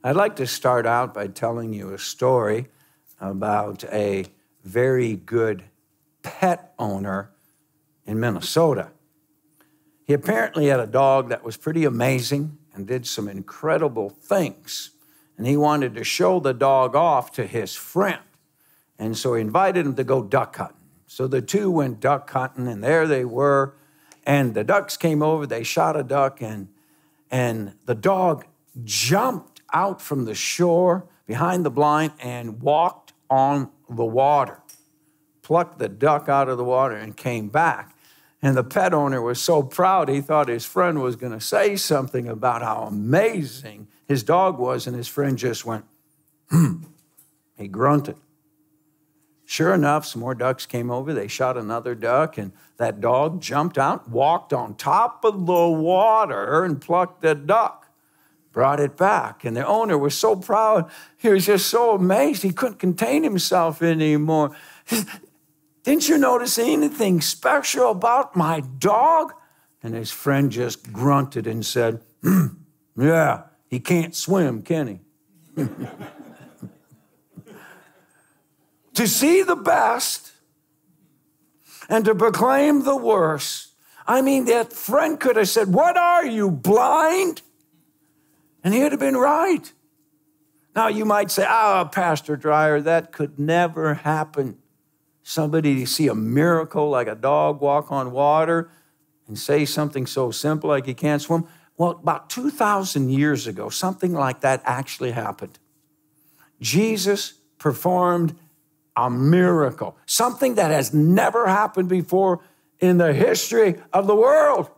I'd like to start out by telling you a story about a very good pet owner in Minnesota. He apparently had a dog that was pretty amazing and did some incredible things. And he wanted to show the dog off to his friend. And so he invited him to go duck hunting. So the two went duck hunting, and there they were. And the ducks came over, they shot a duck, and the dog jumped out from the shore behind the blind and walked on the water, plucked the duck out of the water and came back. And the pet owner was so proud, he thought his friend was going to say something about how amazing his dog was, and his friend just went, He grunted. Sure enough, some more ducks came over. They shot another duck, and that dog jumped out, walked on top of the water and plucked the duck, brought it back. And the owner was so proud. He was just so amazed. He couldn't contain himself anymore. Didn't you notice anything special about my dog? And his friend just grunted and said, Yeah, he can't swim, can he? To see the best and to proclaim the worst. I mean, that friend could have said, What are you, blind? And he'd have been right. Now, you might say, Pastor Dreyer, that could never happen. Somebody see a miracle like a dog walk on water and say something so simple like he can't swim. Well, about 2,000 years ago, something like that actually happened. Jesus performed a miracle, something that has never happened before in the history of the world.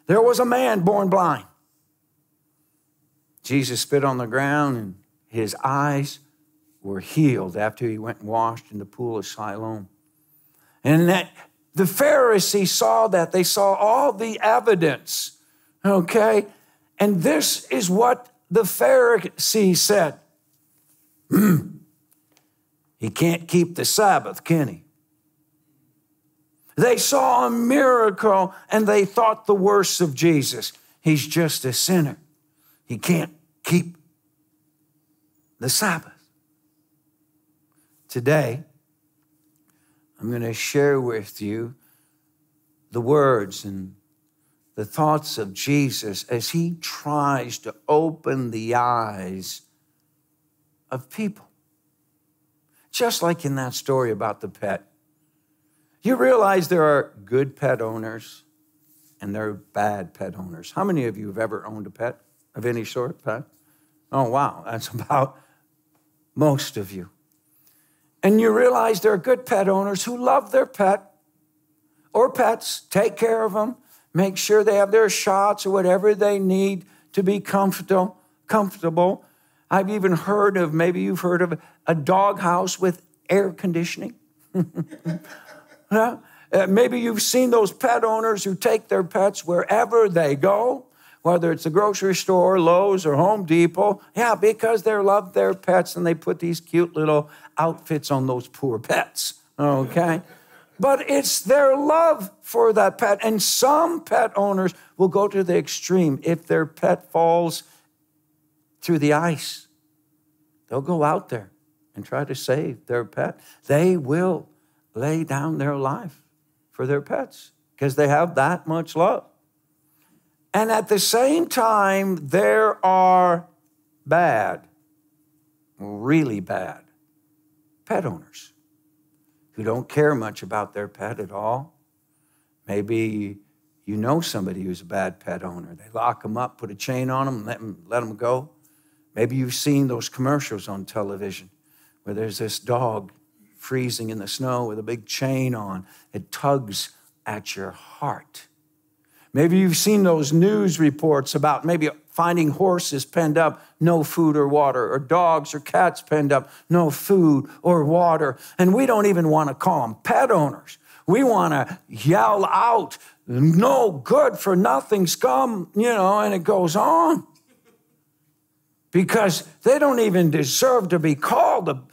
There was a man born blind. Jesus spit on the ground and his eyes were healed after he went and washed in the pool of Siloam. And that the Pharisees saw that. They saw all the evidence, okay? And this is what the Pharisees said. He can't keep the Sabbath, can he? They saw a miracle and they thought the worst of Jesus. He's just a sinner. He can't keep the Sabbath. Today, I'm going to share with you the words and the thoughts of Jesus as he tries to open the eyes of people. Just like in that story about the pet. You realize there are good pet owners and there are bad pet owners. How many of you have ever owned a pet of any sort, pet? Oh, wow, that's about most of you. And you realize there are good pet owners who love their pet or pets, take care of them, make sure they have their shots or whatever they need to be comfortable. I've even heard of, maybe you've heard of a dog house with air conditioning. Maybe you've seen those pet owners who take their pets wherever they go, whether it's a grocery store, Lowe's, or Home Depot. Yeah, because they love their pets and they put these cute little outfits on those poor pets, okay? But it's their love for that pet. And some pet owners will go to the extreme. If their pet falls through the ice, they'll go out there and try to save their pet. They will lay down their life for their pets because they have that much love. And at the same time, there are bad, really bad pet owners who don't care much about their pet at all. Maybe you know somebody who's a bad pet owner. They lock them up, put a chain on them, let them go. Maybe you've seen those commercials on television where there's this dog freezing in the snow with a big chain on. It tugs at your heart. Maybe you've seen those news reports about maybe finding horses penned up, no food or water, or dogs or cats penned up, no food or water. And we don't even want to call them pet owners. We want to yell out, no good for nothing scum, and it goes on. Because they don't even deserve to be called a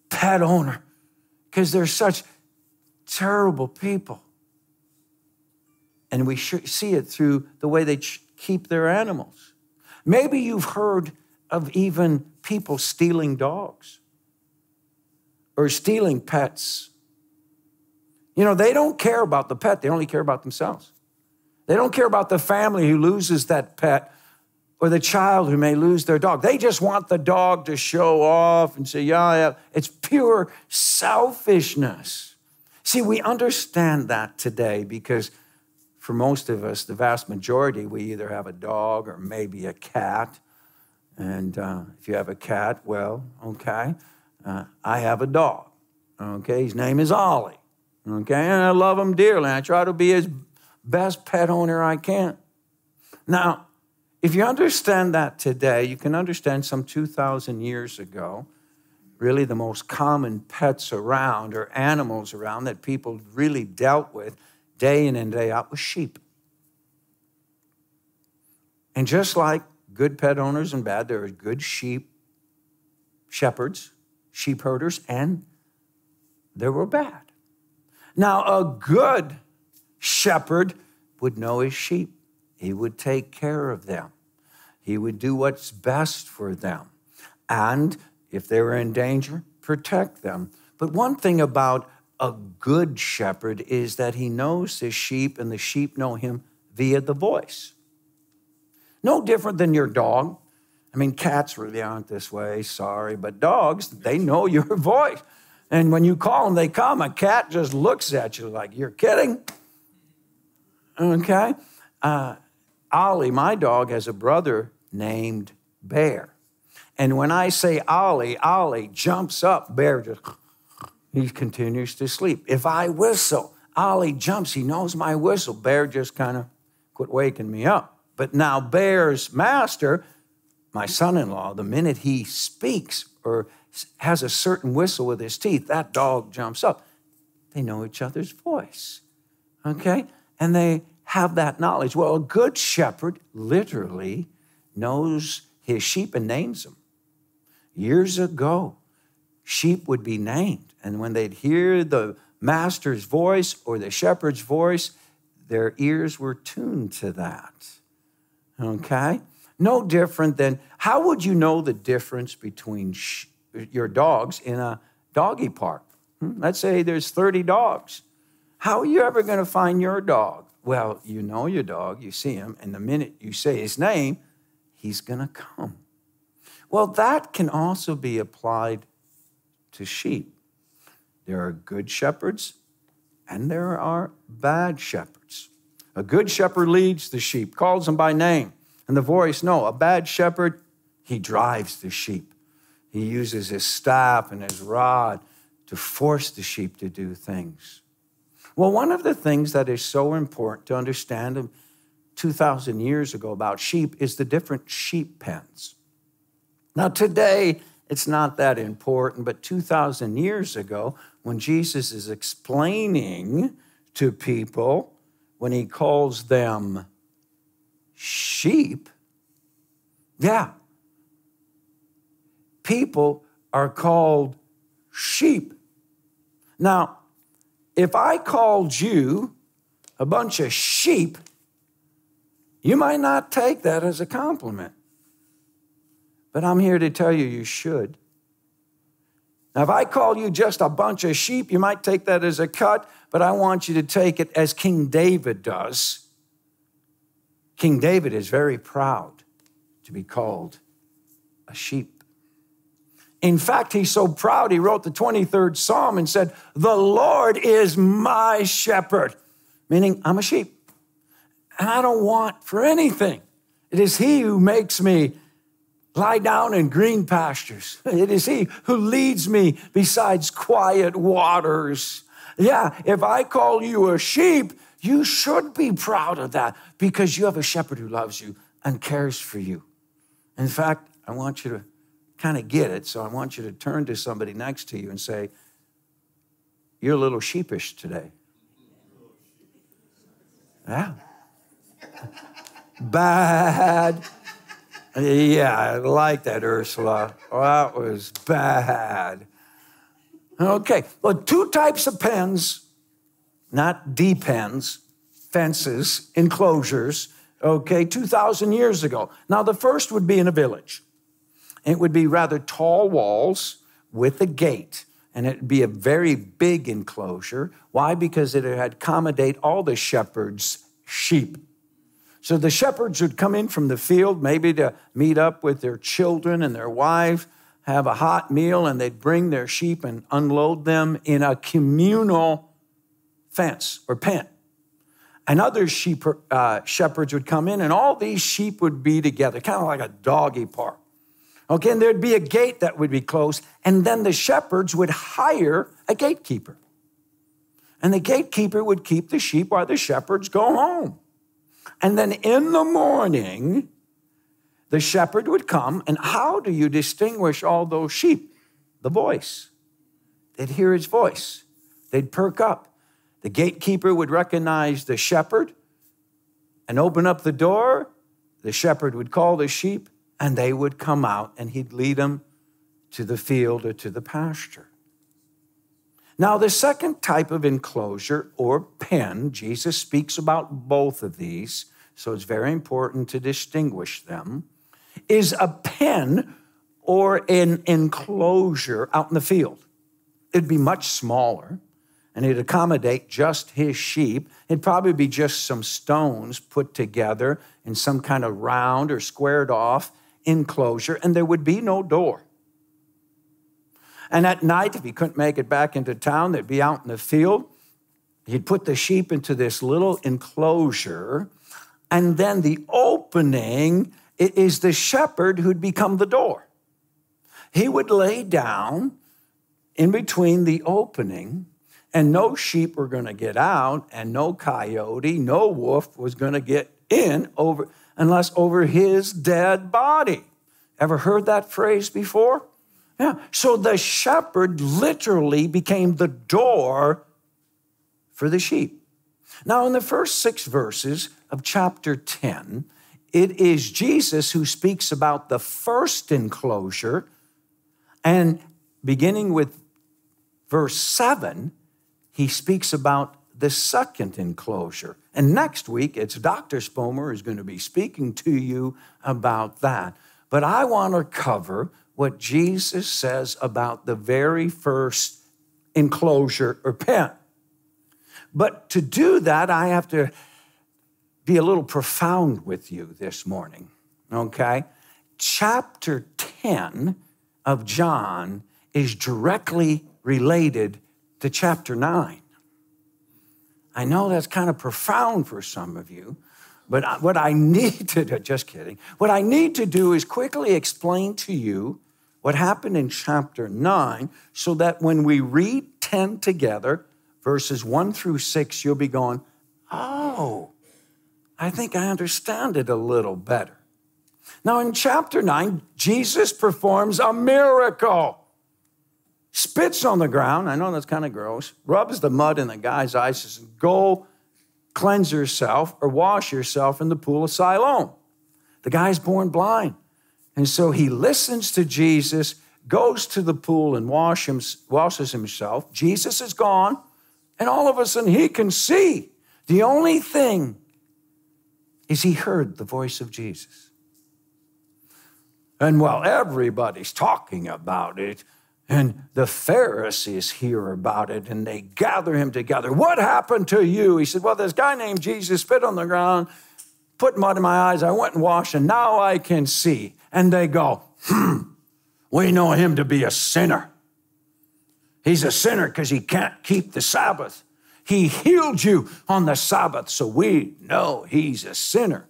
pet owner because they're such terrible people. And we see it through the way they keep their animals. Maybe you've heard of even people stealing dogs or stealing pets. You know, they don't care about the pet. They only care about themselves. They don't care about the family who loses that pet or the child who may lose their dog. They just want the dog to show off and say, yeah. It's pure selfishness. See, we understand that today because for most of us, the vast majority, we either have a dog or maybe a cat. And if you have a cat, well, okay. I have a dog, okay? His name is Ollie, okay? And I love him dearly. I try to be his best pet owner I can. Now, if you understand that today, you can understand some 2,000 years ago, really the most common pets around or animals around that people really dealt with day in and day out was sheep. And just like good pet owners and bad, there are good sheep shepherds, sheep herders, and there were bad. Now, a good shepherd would know his sheep. He would take care of them. He would do what's best for them. And if they were in danger, protect them. But one thing about a good shepherd is that he knows his sheep and the sheep know him via the voice. No different than your dog. I mean, cats really aren't this way, sorry, but dogs, they know your voice. And when you call them, they come. A cat just looks at you like, you're kidding? Okay? Ollie, my dog, has a brother named Bear. And when I say Ollie, Ollie jumps up. Bear just, he continues to sleep. If I whistle, Ollie jumps. He knows my whistle. Bear just kind of quit waking me up. But now Bear's master, my son-in-law, the minute he speaks or has a certain whistle with his teeth, that dog jumps up. They know each other's voice, okay? And they have that knowledge. Well, a good shepherd literally knows his sheep and names them. Years ago, sheep would be named, and when they'd hear the master's voice or the shepherd's voice, their ears were tuned to that, okay? No different than, how would you know the difference between your dogs in a doggy park? Let's say there's 30 dogs. How are you ever going to find your dog? Well, you know your dog, you see him, and the minute you say his name, he's going to come. Well, that can also be applied to sheep. There are good shepherds and there are bad shepherds. A good shepherd leads the sheep, calls them by name and the voice. No, a bad shepherd, he drives the sheep. He uses his staff and his rod to force the sheep to do things. Well, one of the things that is so important to understand 2,000 years ago about sheep is the different sheep pens. Now, today, it's not that important, but 2,000 years ago, when Jesus is explaining to people, when he calls them sheep, yeah, people are called sheep. Now, if I called you a bunch of sheep, you might not take that as a compliment. But I'm here to tell you, you should. Now, if I call you just a bunch of sheep, you might take that as a cut, but I want you to take it as King David does. King David is very proud to be called a sheep. In fact, he's so proud, he wrote the 23rd Psalm and said, "The Lord is my shepherd," meaning I'm a sheep, and I don't want for anything. It is he who makes me lie down in green pastures. It is he who leads me beside quiet waters. Yeah, if I call you a sheep, you should be proud of that because you have a shepherd who loves you and cares for you. In fact, I want you to kind of get it, so I want you to turn to somebody next to you and say, "You're a little sheepish today." Yeah. Bad. Yeah, I like that, Ursula. Oh, that was bad. Okay, well, two types of pens, not depens, fences, enclosures, okay, 2,000 years ago. Now, the first would be in a village. It would be rather tall walls with a gate, and it would be a very big enclosure. Why? Because it would accommodate all the shepherds' sheep. So the shepherds would come in from the field, maybe to meet up with their children and their wife, have a hot meal, and they'd bring their sheep and unload them in a communal fence or pen. And other shepherds would come in, and all these sheep would be together, kind of like a doggy park. Okay, and there'd be a gate that would be closed, and then the shepherds would hire a gatekeeper. And the gatekeeper would keep the sheep while the shepherds go home. And then in the morning, the shepherd would come, and how do you distinguish all those sheep? The voice. They'd hear his voice. They'd perk up. The gatekeeper would recognize the shepherd and open up the door. The shepherd would call the sheep, and they would come out, and he'd lead them to the field or to the pasture. Now, the second type of enclosure or pen, Jesus speaks about both of these, so it's very important to distinguish them, is a pen or an enclosure out in the field. It'd be much smaller, and it'd accommodate just his sheep. It'd probably be just some stones put together in some kind of round or squared off enclosure, and there would be no door. And at night, if he couldn't make it back into town, they'd be out in the field. He'd put the sheep into this little enclosure, and then the opening is the shepherd who'd become the door. He would lay down in between the opening, and no sheep were going to get out, and no coyote, no wolf was going to get in unless over his dead body. Ever heard that phrase before? Yeah. So the shepherd literally became the door for the sheep. Now, in the first 6 verses of chapter 10, it is Jesus who speaks about the first enclosure, and beginning with verse 7, he speaks about the second enclosure. And next week, it's Dr. Spomer who's going to be speaking to you about that. But I want to cover what Jesus says about the very first enclosure or pen. But to do that, I have to be a little profound with you this morning, okay? Chapter 10 of John is directly related to chapter 9. I know that's kind of profound for some of you, but what I need to do, just kidding, what I need to do is quickly explain to you what happened in chapter 9 so that when we read 10 together, verses 1 through 6, you'll be going, oh, I think I understand it a little better. Now, in chapter 9, Jesus performs a miracle. Spits on the ground, I know that's kind of gross, rubs the mud in the guy's eyes, says, go cleanse yourself or wash yourself in the pool of Siloam. The guy's born blind. And so he listens to Jesus, goes to the pool and washes himself. Jesus is gone, and all of a sudden he can see. The only thing is he heard the voice of Jesus. And while everybody's talking about it, and the Pharisees hear about it, and they gather him together. What happened to you? He said, well, this guy named Jesus spit on the ground, put mud in my eyes, I went and washed, and now I can see. And they go, we know him to be a sinner. He's a sinner because he can't keep the Sabbath. He healed you on the Sabbath, so we know he's a sinner.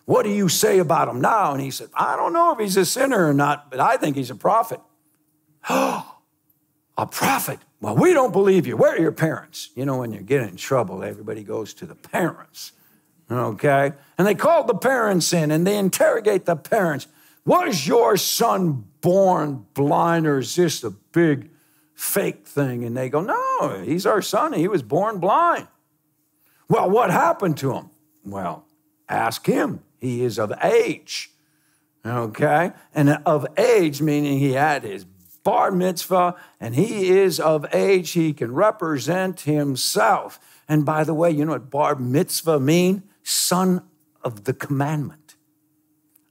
What do you say about him now? And he said, I don't know if he's a sinner or not, but I think he's a prophet. Oh, a prophet. Well, we don't believe you. Where are your parents? You know, when you get in trouble, everybody goes to the parents, okay? And they called the parents in, and they interrogate the parents. Was your son born blind, or is this a big fake thing? And they go, no, he's our son. He was born blind. Well, what happened to him? Well, ask him. He is of age, okay? And of age, meaning he had his bar mitzvah, and he is of age. He can represent himself. And by the way, you know what bar mitzvah mean? Son of the commandment.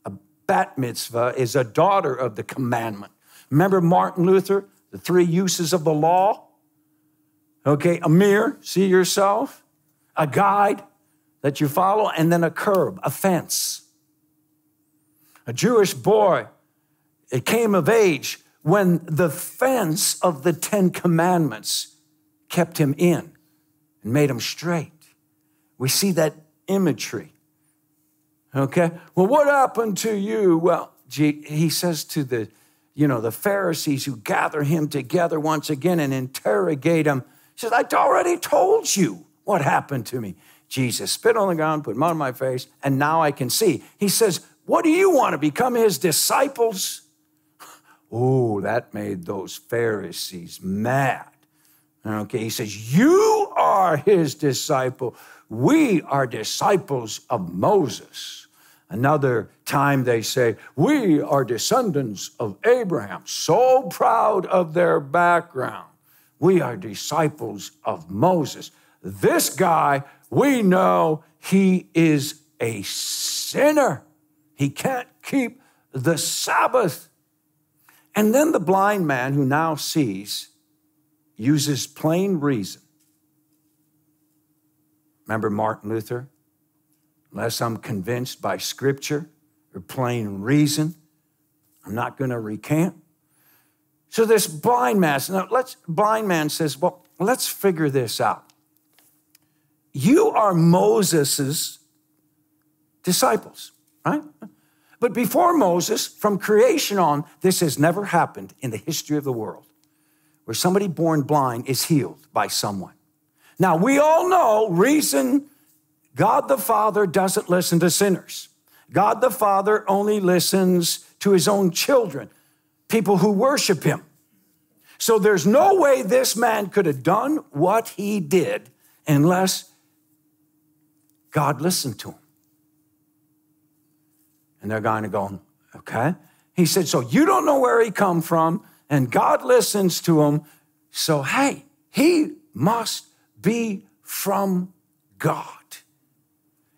A bat mitzvah is a daughter of the commandment. Remember Martin Luther, the 3 uses of the law? Okay, a mirror, see yourself, a guide that you follow, and then a curb, a fence. A Jewish boy, it came of age when the fence of the 10 commandments kept him in and made him straight. We see that imagery. Okay, well, what happened to you? Well, he says to the Pharisees who gather him together once again and interrogate him. He says, I already told you what happened to me. Jesus spit on the ground, put mud on my face, and now I can see. He says, what do you want to become his disciples? Oh, that made those Pharisees mad. Okay, he says, you are his disciple. We are disciples of Moses. Another time they say, we are descendants of Abraham. So proud of their background. We are disciples of Moses. This guy, we know he is a sinner. He can't keep the Sabbath. And then the blind man who now sees uses plain reason. Remember Martin Luther? Unless I'm convinced by Scripture or plain reason, I'm not going to recant. So this blind man says, well, let's figure this out. You are Moses's disciples, right? But before Moses, from creation on, this has never happened in the history of the world, where somebody born blind is healed by someone. Now, we all know reason God the Father doesn't listen to sinners. God the Father only listens to his own children, people who worship him. So there's no way this man could have done what he did unless God listened to him. And they're going to go, okay. He said, so you don't know where he come from, and God listens to him. So, hey, he must be from God.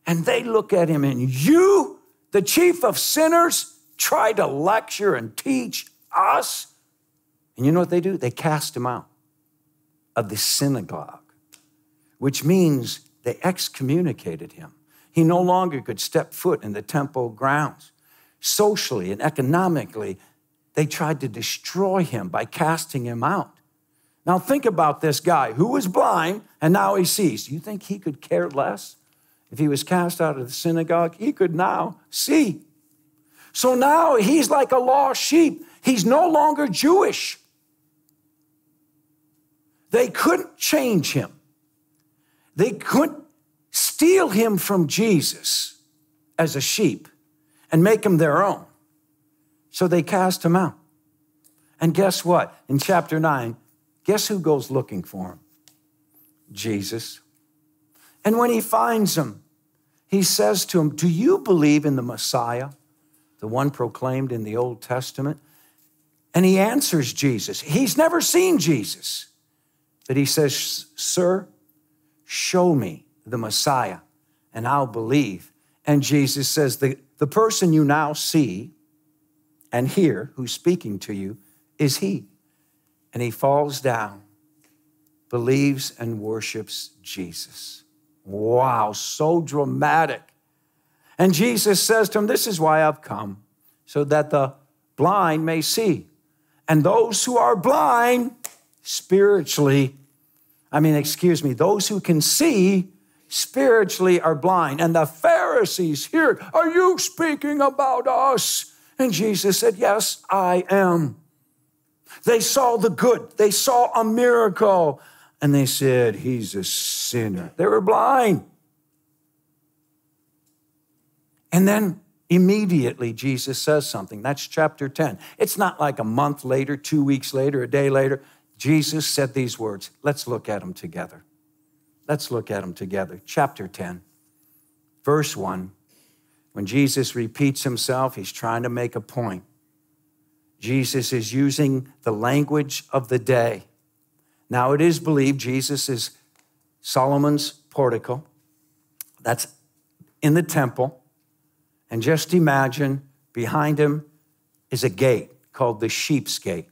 And they look at him, and you, the chief of sinners, try to lecture and teach us. And you know what they do? They cast him out of the synagogue, which means they excommunicated him. He no longer could step foot in the temple grounds. Socially and economically, they tried to destroy him by casting him out. Now think about this guy who was blind and now he sees. Do you think he could care less? If he was cast out of the synagogue, he could now see. So now he's like a lost sheep. He's no longer Jewish. They couldn't change him. They couldn't steal him from Jesus as a sheep and make him their own. So they cast him out. And guess what? In chapter 9, guess who goes looking for him? Jesus. And when he finds him, he says to him, do you believe in the Messiah, the one proclaimed in the Old Testament? And he answers Jesus. He's never seen Jesus. But he says, sir, show me the Messiah, and I'll believe. And Jesus says, the person you now see and hear who's speaking to you is he. And he falls down, believes and worships Jesus. Wow, so dramatic. And Jesus says to him, this is why I've come, so that the blind may see. And those who are blind spiritually, those who can see spiritually are blind. And the Pharisees hear, are you speaking about us? And Jesus said, yes, I am. They saw the good. They saw a miracle. And they said, he's a sinner. They were blind. And then immediately Jesus says something. That's chapter 10. It's not like a month later, 2 weeks later, a day later. Jesus said these words. Let's look at them together. Let's look at them together. Chapter 10, verse 1. When Jesus repeats himself, he's trying to make a point. Jesus is using the language of the day. Now, it is believed Jesus is Solomon's portico. That's in the temple. And just imagine behind him is a gate called the Sheep's Gate.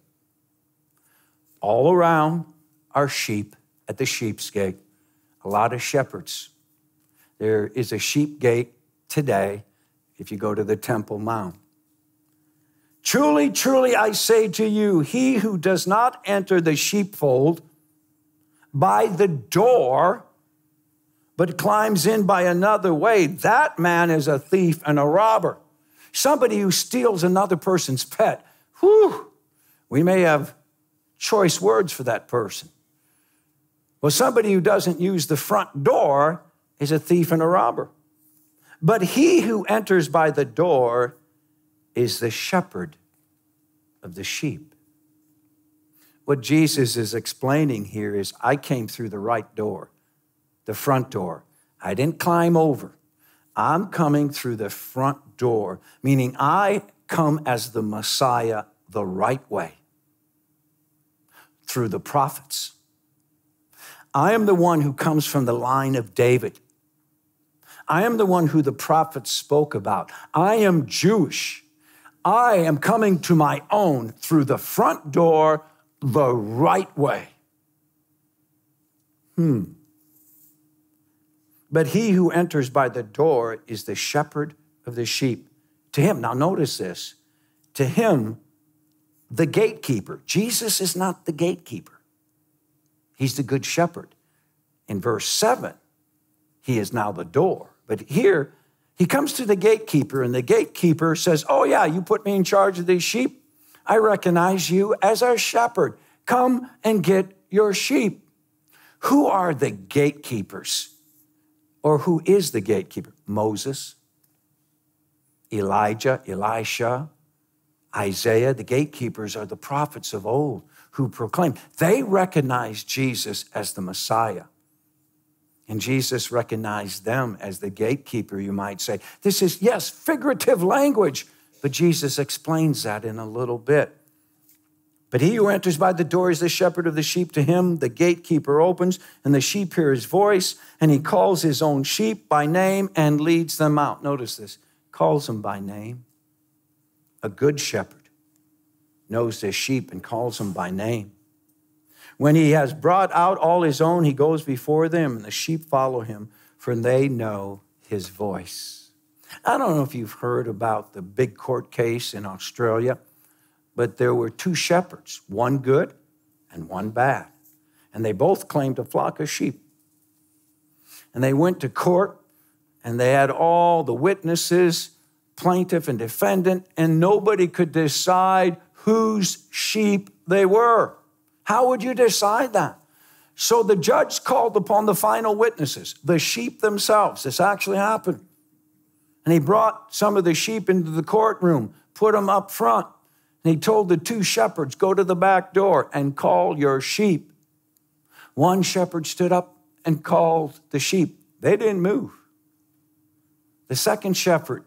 All around are sheep at the Sheep's Gate. A lot of shepherds. There is a sheep gate today if you go to the Temple Mount. Truly, truly, I say to you, he who does not enter the sheepfold by the door, but climbs in by another way, that man is a thief and a robber. Somebody who steals another person's pet. Whew, we may have choice words for that person. Well, somebody who doesn't use the front door is a thief and a robber. But he who enters by the door is the shepherd of the sheep. What Jesus is explaining here is, I came through the right door, the front door. I didn't climb over. I'm coming through the front door, meaning I come as the Messiah the right way, through the prophets. I am the one who comes from the line of David. I am the one who the prophets spoke about. I am Jewish. I am coming to my own through the front door the right way. But he who enters by the door is the shepherd of the sheep. To him, now notice this, to him, the gatekeeper. Jesus is not the gatekeeper. He's the good shepherd. In verse 7, he is now the door. But here, he comes to the gatekeeper, and the gatekeeper says, oh yeah, you put me in charge of these sheep. I recognize you as our shepherd. Come and get your sheep. Who are the gatekeepers? Or who is the gatekeeper? Moses, Elijah, Elisha, Isaiah. The gatekeepers are the prophets of old who proclaimed. They recognized Jesus as the Messiah. And Jesus recognized them as the gatekeeper, you might say. This is, yes, figurative language, but Jesus explains that in a little bit. But he who enters by the door is the shepherd of the sheep. To him, the gatekeeper opens, and the sheep hear his voice, and he calls his own sheep by name and leads them out. Notice this, calls them by name. A good shepherd knows his sheep and calls them by name. When he has brought out all his own, he goes before them, and the sheep follow him, for they know his voice. I don't know if you've heard about the big court case in Australia, but there were two shepherds, one good and one bad. And they both claimed a flock of sheep. And they went to court, and they had all the witnesses, plaintiff and defendant, and nobody could decide whose sheep they were. How would you decide that? So the judge called upon the final witnesses, the sheep themselves. This actually happened. And he brought some of the sheep into the courtroom, put them up front. And he told the two shepherds, go to the back door and call your sheep. One shepherd stood up and called the sheep. They didn't move. The second shepherd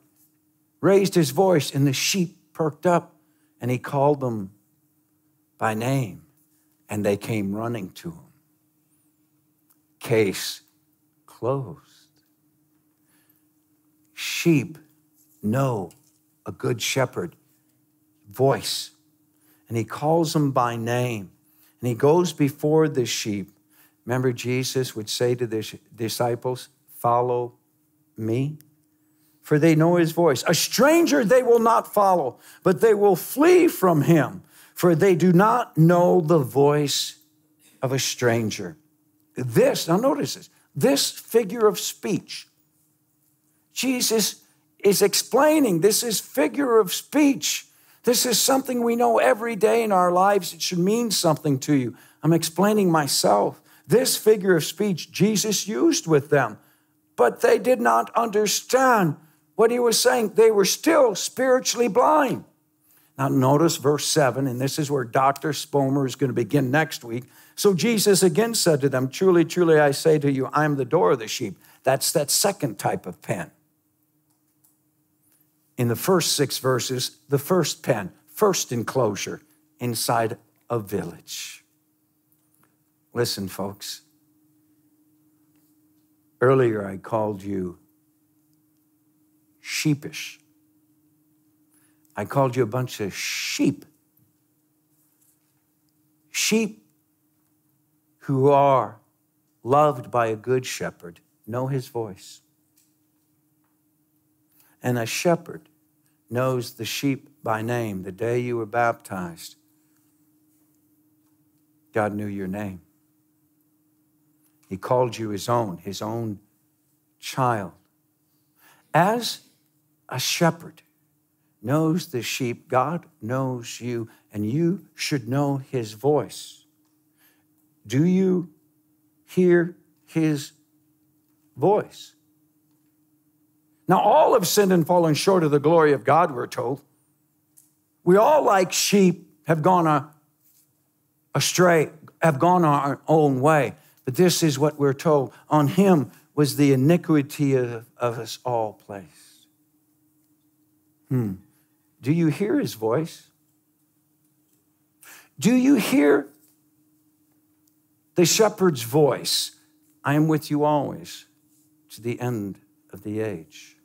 raised his voice, and the sheep perked up, and he called them by name. And they came running to him. Case closed. Sheep know a good shepherd voice, and he calls them by name, and he goes before the sheep. Remember, Jesus would say to the disciples, follow me, for they know his voice. A stranger they will not follow, but they will flee from him, for they do not know the voice of a stranger. This, now notice this, this figure of speech, Jesus is explaining, this is figure of speech. This is something we know every day in our lives. It should mean something to you. I'm explaining myself. This figure of speech Jesus used with them, but they did not understand what he was saying. They were still spiritually blind. Now notice verse 7, and this is where Dr. Spomer is going to begin next week. So Jesus again said to them, truly, truly, I say to you, I am the door of the sheep. That's that second type of pen. In the first 6 verses, the first pen, first enclosure inside a village. Listen, folks. Earlier I called you sheepish. I called you a bunch of sheep. Sheep who are loved by a good shepherd know his voice. And a shepherd knows the sheep by name. The day you were baptized, God knew your name. He called you his own child. As a shepherd knows the sheep, God knows you, and you should know his voice. Do you hear his voice? Now, all have sinned and fallen short of the glory of God, we're told. We all, like sheep, have gone astray, have gone our own way. But this is what we're told. On him was the iniquity of us all placed. Do you hear his voice? Do you hear the shepherd's voice? I am with you always to the end of the age.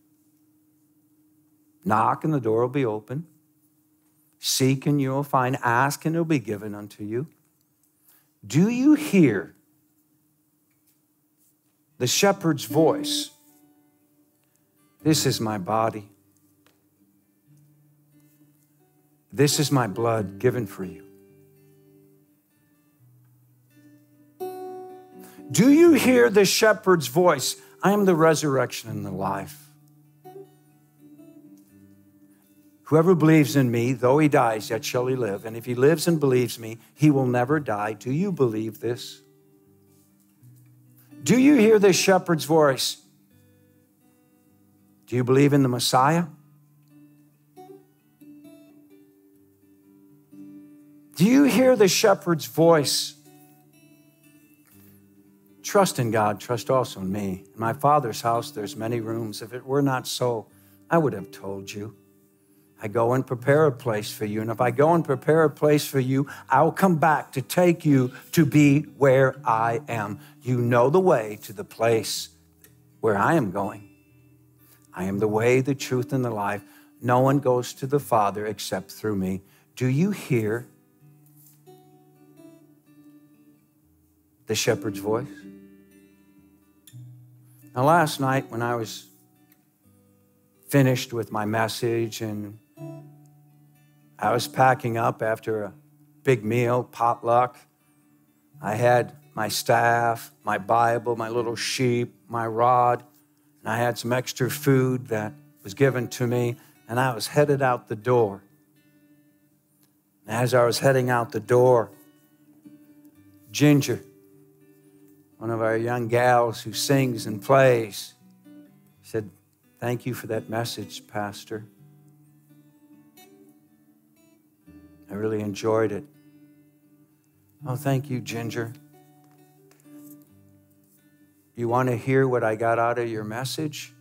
Knock and the door will be open. Seek and you will find. Ask and it will be given unto you. Do you hear the shepherd's voice? This is my body. This is my blood given for you. Do you hear the shepherd's voice? I am the resurrection and the life. Whoever believes in me, though he dies, yet shall he live. And if he lives and believes me, he will never die. Do you believe this? Do you hear the shepherd's voice? Do you believe in the Messiah? Do you hear the shepherd's voice? Trust in God, trust also in me. In my Father's house, there's many rooms. If it were not so, I would have told you. I go and prepare a place for you. And if I go and prepare a place for you, I'll come back to take you to be where I am. You know the way to the place where I am going. I am the way, the truth, and the life. No one goes to the Father except through me. Do you hear the shepherd's voice? Now, last night when I was finished with my message and I was packing up after a big meal, potluck, I had my staff, my Bible, my little sheep, my rod, and I had some extra food that was given to me, and I was headed out the door. And as I was heading out the door, Ginger, one of our young gals who sings and plays, said, "Thank you for that message, Pastor. I really enjoyed it." Oh, thank you, Ginger. You want to hear what I got out of your message?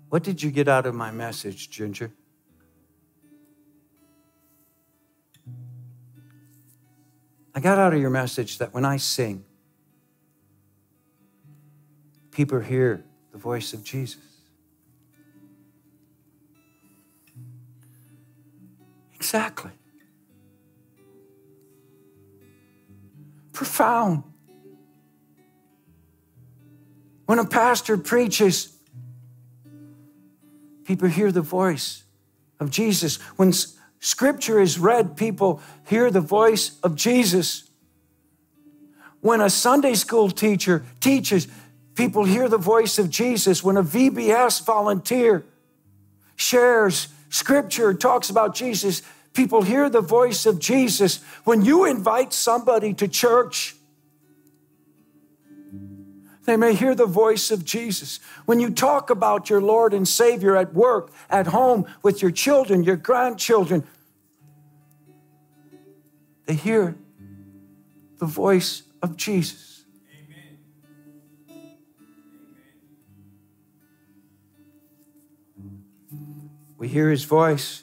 What did you get out of my message, Ginger? I got out of your message that when I sing, people hear the voice of Jesus. Exactly. Profound. When a pastor preaches, people hear the voice of Jesus. When Scripture is read, people hear the voice of Jesus. When a Sunday school teacher teaches, people hear the voice of Jesus. When a VBS volunteer shares Scripture, talks about Jesus, people hear the voice of Jesus. When you invite somebody to church, they may hear the voice of Jesus. When you talk about your Lord and Savior at work, at home, with your children, your grandchildren, they hear the voice of Jesus. Amen. We hear his voice.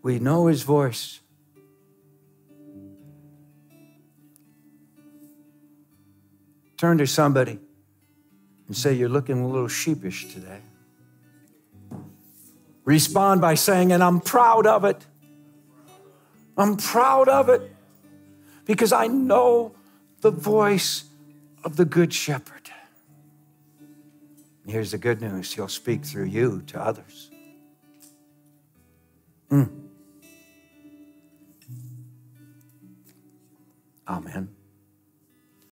We know his voice. Turn to somebody and say, you're looking a little sheepish today. Respond by saying, and I'm proud of it. I'm proud of it because I know the voice of the Good Shepherd. And here's the good news. He'll speak through you to others. Amen.